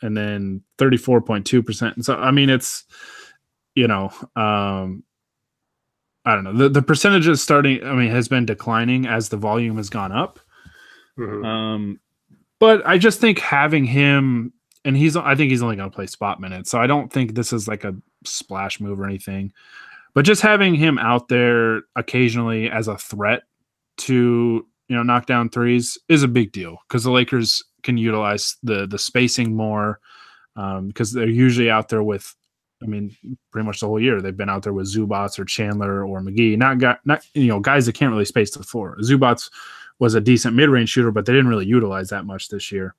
and then 34.2%. And so, I mean, it's, I don't know. The percentage is has been declining as the volume has gone up. But I just think having him, and I think he's only going to play spot minutes, so I don't think this is like a splash move or anything. But just having him out there occasionally as a threat to, knock down threes is a big deal, because the Lakers can utilize the spacing more, because they're usually out there with, pretty much the whole year they've been out there with Zubac or Chandler or McGee, not guys that can't really space the floor. Zubac was a decent mid-range shooter, but they didn't really utilize that much this year.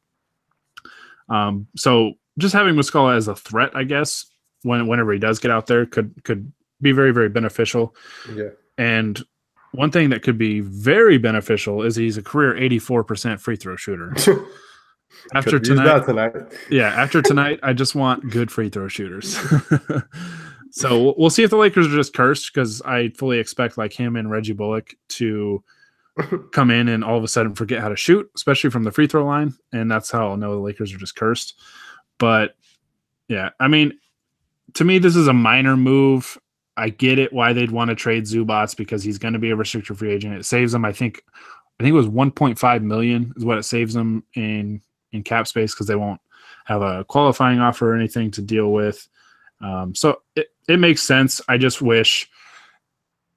So just having Muscala as a threat, I guess, whenever he does get out there, could be very, very beneficial. Yeah. And one thing that could be very beneficial is he's a career 84% free throw shooter. After tonight, I just want good free throw shooters. So we'll see if the Lakers are just cursed, because I fully expect like him and Reggie Bullock to come in and all of a sudden forget how to shoot, especially from the free throw line. And that's how I'll know the Lakers are just cursed. But yeah, to me, this is a minor move. I get it why they'd want to trade Zubac, because he's going to be a restricted free agent. It saves them, I think it was $1.5 million is what it saves them in cap space, because they won't have a qualifying offer or anything to deal with. So it makes sense. I just wish,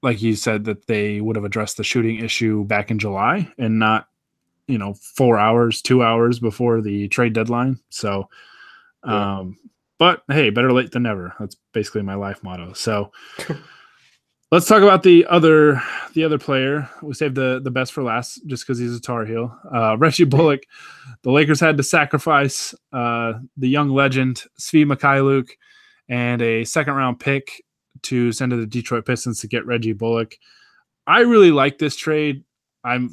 like you said, that they would have addressed the shooting issue back in July and not, 2 hours before the trade deadline. So, but hey, better late than never. That's basically my life motto. So let's talk about the other player. We saved the best for last just because he's a Tar Heel. Reggie Bullock. The Lakers had to sacrifice the young legend Svi Mikhailuk and a second-round pick to send to the Detroit Pistons to get Reggie Bullock. I really like this trade. I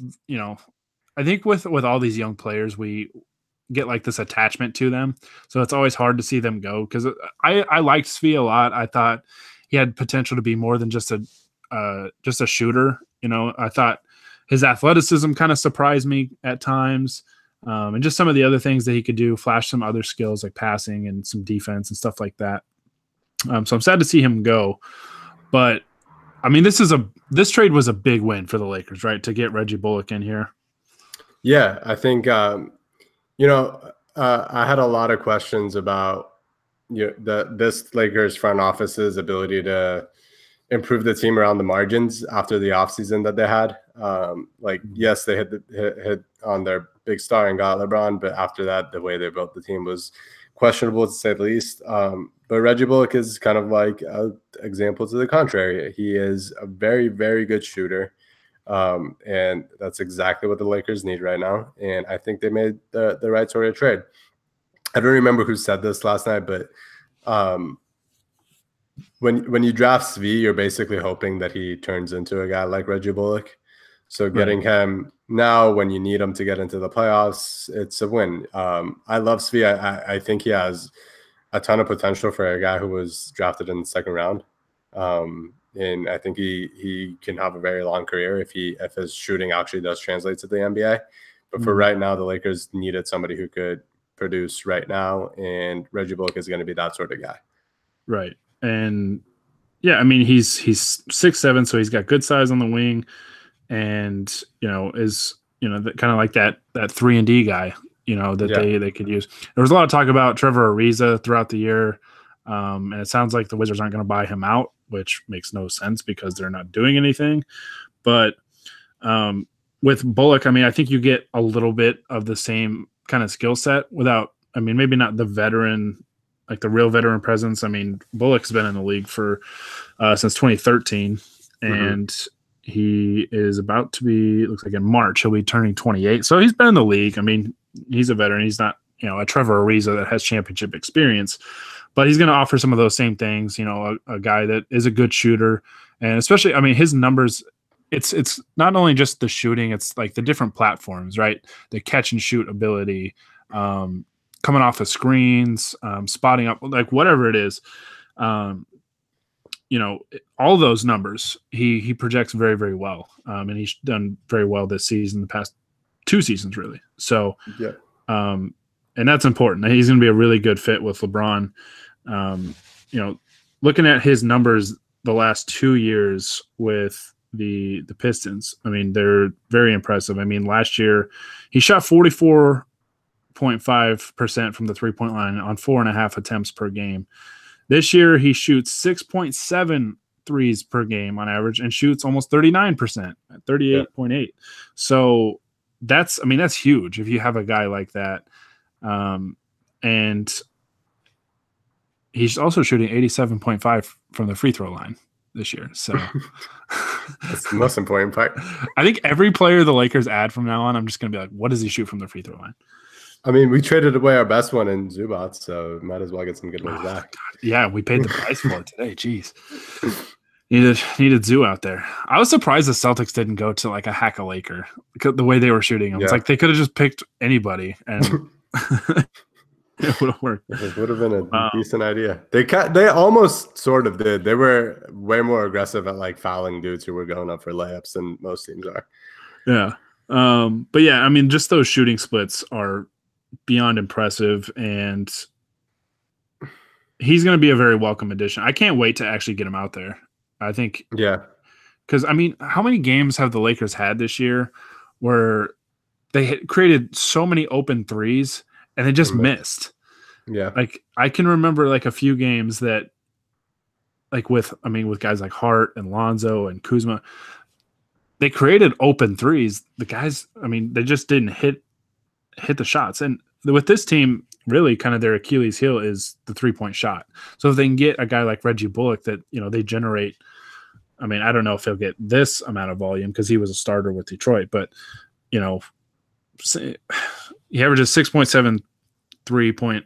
think with all these young players, we get like this attachment to them. So it's always hard to see them go, because I liked Svi a lot. I thought he had potential to be more than just a shooter. You know, I thought his athleticism kind of surprised me at times. And just some of the other things that he could do, flash some other skills like passing and some defense and stuff like that. So I'm sad to see him go. But I mean, this trade was a big win for the Lakers, right? To get Reggie Bullock in here. Yeah, I think I had a lot of questions about this Lakers front office's ability to improve the team around the margins after the offseason that they had. Yes, they hit on their big star and got LeBron, but after that, the way they built the team was questionable to say the least. But Reggie Bullock is kind of like an example to the contrary. He is a very, very good shooter. And that's exactly what the Lakers need right now. And I think they made the right sort of trade. I don't remember who said this last night, but when you draft Svi, you're basically hoping that he turns into a guy like Reggie Bullock. So getting him now when you need him to get into the playoffs, it's a win. I love Svi. I think he has a ton of potential for a guy who was drafted in the second round. And I think he can have a very long career if his shooting actually does translate to the NBA. But for right now, the Lakers needed somebody who could produce right now, and Reggie Bullock is going to be that sort of guy. Right. And yeah, I mean, he's 6'7", so he's got good size on the wing, and is kind of like that 3-and-D guy, that they could use. There was a lot of talk about Trevor Ariza throughout the year, and it sounds like the Wizards aren't going to buy him out, which makes no sense because they're not doing anything. But with Bullock, I mean, I think you get a little bit of the same kind of skill set without, I mean, maybe not the veteran, like the real veteran presence. I mean, Bullock's been in the league for since 2013, and he is about to be, looks like in March, he'll be turning 28. So he's been in the league. I mean, he's a veteran. He's not, a Trevor Ariza that has championship experience, but he's going to offer some of those same things, a guy that is a good shooter. And especially, I mean, his numbers, it's not only just the shooting, it's like the different platforms, right? The catch and shoot ability, coming off the screens, spotting up, like whatever it is, all those numbers, he projects very, very well. And he's done very well this season, the past 2 seasons, really. So, and that's important. He's going to be a really good fit with LeBron. Looking at his numbers the last 2 years with the Pistons, I mean, they're very impressive. I mean, last year he shot 44.5% from the 3-point line on 4.5 attempts per game. This year he shoots 6.7 threes per game on average and shoots almost 39% at 38.8. So that's huge if you have a guy like that. And he's also shooting 87.5 from the free throw line this year. So that's the most important part. I think every player the Lakers add from now on, I'm just going to be like, what does he shoot from the free throw line? I mean, we traded away our best one in Zubac, so might as well get some good ones back. God. Yeah, we paid the price for it today. Jeez. Needed Zoo out there. I was surprised the Celtics didn't go to like a hack a Laker the way they were shooting him. Yeah. It's like they could have just picked anybody and it would have worked. It would have been a decent idea. They almost sort of did. They were way more aggressive at like fouling dudes who were going up for layups than most teams are. Yeah. But yeah, I mean, just those shooting splits are beyond impressive, and he's going to be a very welcome addition. I can't wait to actually get him out there. I think, because I mean, how many games have the Lakers had this year where they had created so many open threes and they just missed? Yeah, like I can remember like a few games that, like with guys like Hart and Lonzo and Kuzma, they created open threes. The guys, they just didn't hit the shots. And with this team, really kind of their Achilles heel is the 3-point shot. So if they can get a guy like Reggie Bullock that, they generate, I don't know if he'll get this amount of volume because he was a starter with Detroit, but, he averages 6.7 3-point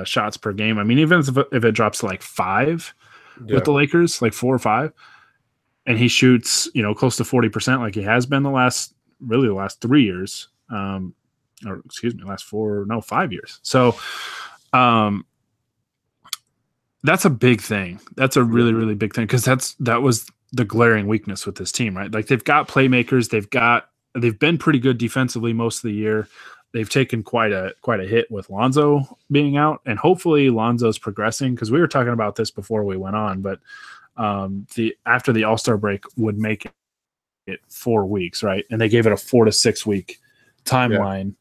shots per game. Even if it drops to like 5 with the Lakers, like 4 or 5, and he shoots, close to 40% like he has been the last 3 years. or excuse me, last 5 years. So that's a big thing. That's a really, really big thing, because that was the glaring weakness with this team, right? Like, they've got playmakers, they've been pretty good defensively most of the year. They've taken quite a hit with Lonzo being out, and hopefully Lonzo's progressing, because we were talking about this before we went on, but after the All-Star break would make it 4 weeks, right? And they gave it a 4 to 6 week timeline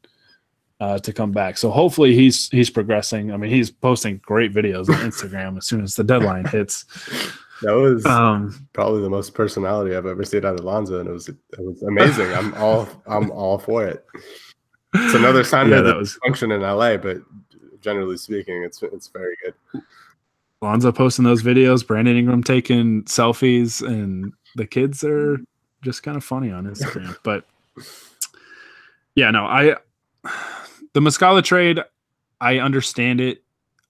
to come back. So hopefully he's progressing. I mean, he's posting great videos on Instagram as soon as the deadline hits. That was probably the most personality I've ever seen out of Lonzo, and it was amazing. I'm all for it. It's another sign of the function in LA, but generally speaking, it's very good. Lonzo posting those videos, Brandon Ingram taking selfies, and the kids are just kind of funny on Instagram. But yeah, no, the Muscala trade, I understand it.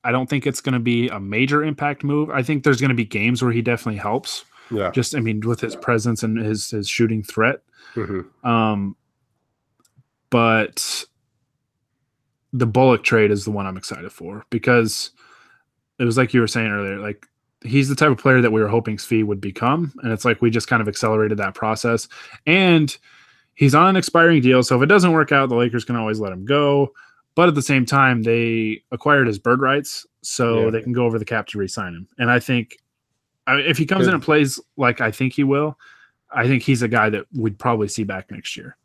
I don't think it's going to be a major impact move. I think there's going to be games where he definitely helps. Yeah. Just, I mean, with his presence and his shooting threat. Mm-hmm. But the Bullock trade is the one I'm excited for, because it was like you were saying earlier, like, he's the type of player that we were hoping Svi would become. And it's like, we just kind of accelerated that process. And he's on an expiring deal, so if it doesn't work out, the Lakers can always let him go. But at the same time, they acquired his bird rights, so they can go over the cap to re-sign him. And I think if he comes in and plays like I think he will, I think he's a guy that we'd probably see back next year.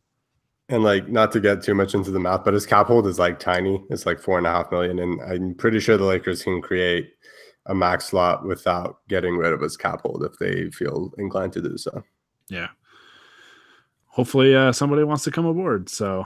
And like, not to get too much into the math, but his cap hold is like tiny. It's like $4.5 million, and I'm pretty sure the Lakers can create a max slot without getting rid of his cap hold if they feel inclined to do so. Yeah. Hopefully somebody wants to come aboard. So,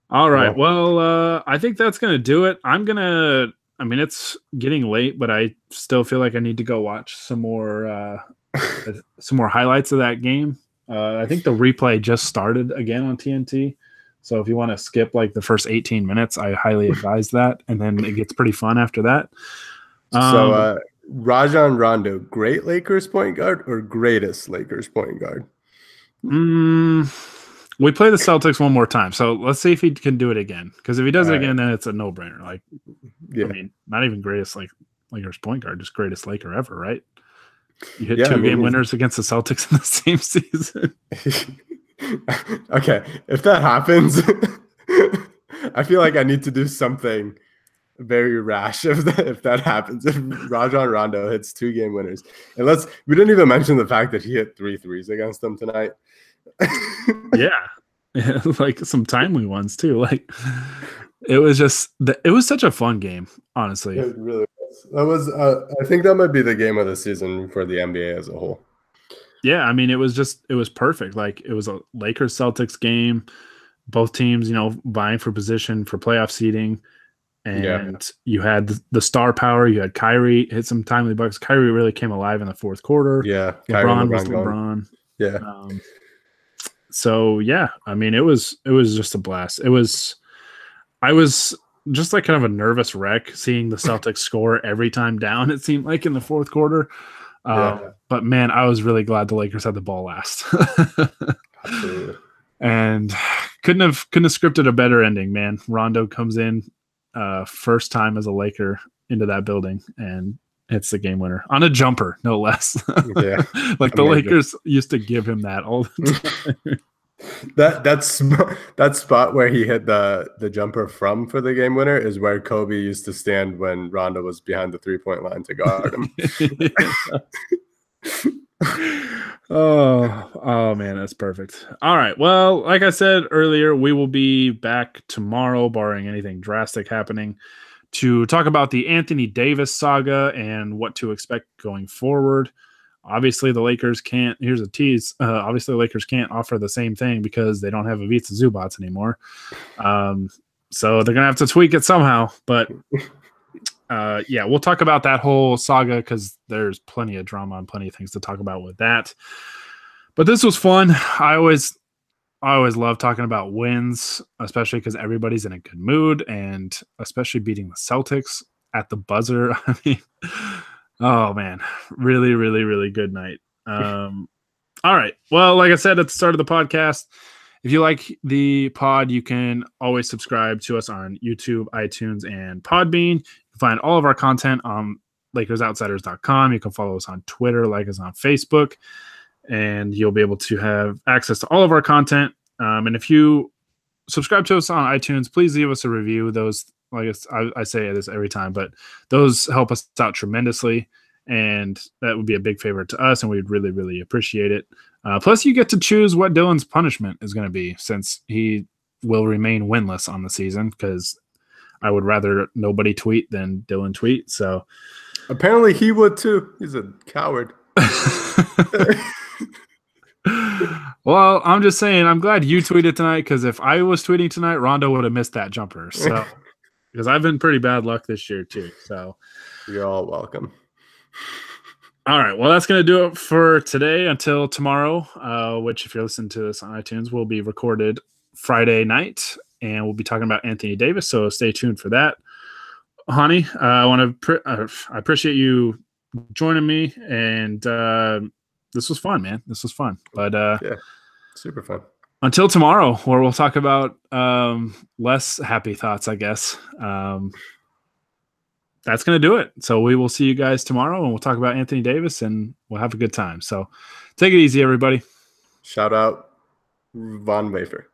all right. Well, I think that's going to do it. I mean, it's getting late, but I still feel like I need to go watch some more highlights of that game. I think the replay just started again on TNT. So if you want to skip like the first 18 minutes, I highly advise that. And then it gets pretty fun after that. So Rajon Rondo, great Lakers point guard or greatest Lakers point guard? We play the Celtics one more time. So let's see if he can do it again. Because if he does it again, then it's a no-brainer. Like, I mean, not even greatest Lakers point guard, just greatest Laker ever, right? You hit two game winners against the Celtics in the same season. Okay, if that happens, I feel like I need to do something very rash if that happens. If Rajon Rondo hits 2 game winners, and we didn't even mention the fact that he hit 3 threes against them tonight. Yeah, like some timely ones too. Like, it was such a fun game, honestly. It really was. That was I think that might be the game of the season for the NBA as a whole. Yeah, I mean, it was perfect. Like, it was a Lakers Celtics game, both teams, vying for position for playoff seeding. And you had the star power. You had Kyrie hit some timely buckets. Kyrie really came alive in the fourth quarter. Yeah, LeBron was LeBron. Yeah. So yeah, I mean, it was just a blast. I was just like kind of a nervous wreck seeing the Celtics score every time down. It seemed like in the fourth quarter. But man, I was really glad the Lakers had the ball last. Absolutely. And couldn't have scripted a better ending, man. Rondo comes in first time as a Laker into that building and hits the game winner on a jumper, no less. Yeah. Like, the Lakers used to give him that all the time. that spot where he hit the jumper for the game winner is where Kobe used to stand when Rondo was behind the 3-point line to guard him. Oh man, that's perfect. All right. Well, like I said earlier, we will be back tomorrow, barring anything drastic happening, to talk about the Anthony Davis saga and what to expect going forward. Obviously, the Lakers can't. Here's a tease. Obviously, the Lakers can't offer the same thing because they don't have Ivica Zubac anymore. So they're gonna have to tweak it somehow. But yeah, we'll talk about that whole saga because there's plenty of drama and plenty of things to talk about with that. But this was fun. I always love talking about wins, especially because everybody's in a good mood, and especially beating the Celtics at the buzzer. I mean, oh man, really, really, really good night. All right. Well, like I said at the start of the podcast, If you like the pod, you can always subscribe to us on YouTube, iTunes, and Podbean. You can find all of our content on LakersOutsiders.com. You can follow us on Twitter, like us on Facebook, and you'll be able to have access to all of our content. And if you subscribe to us on iTunes, please leave us a review. Those, like I say this every time, but those help us out tremendously, and that would be a big favor to us, and we'd really, really appreciate it. Plus, you get to choose what Dylan's punishment is going to be, since he will remain winless on the season, because I would rather nobody tweet than Dylan tweet. So apparently he would too. He's a coward. Well, I'm just saying, I'm glad you tweeted tonight, because if I was tweeting tonight, Rondo would have missed that jumper. So, because I've been pretty bad luck this year too. So you're all welcome. All right. Well, that's going to do it for today until tomorrow, which, if you're listening to this on iTunes, will be recorded Friday night, and we'll be talking about Anthony Davis. So stay tuned for that. Honi, I appreciate you joining me, and this was fun, man. This was fun. But yeah, super fun. Until tomorrow, where we'll talk about less happy thoughts, I guess. That's going to do it. So we will see you guys tomorrow, and we'll talk about Anthony Davis, and we'll have a good time. So take it easy, everybody. Shout out Von Wafer.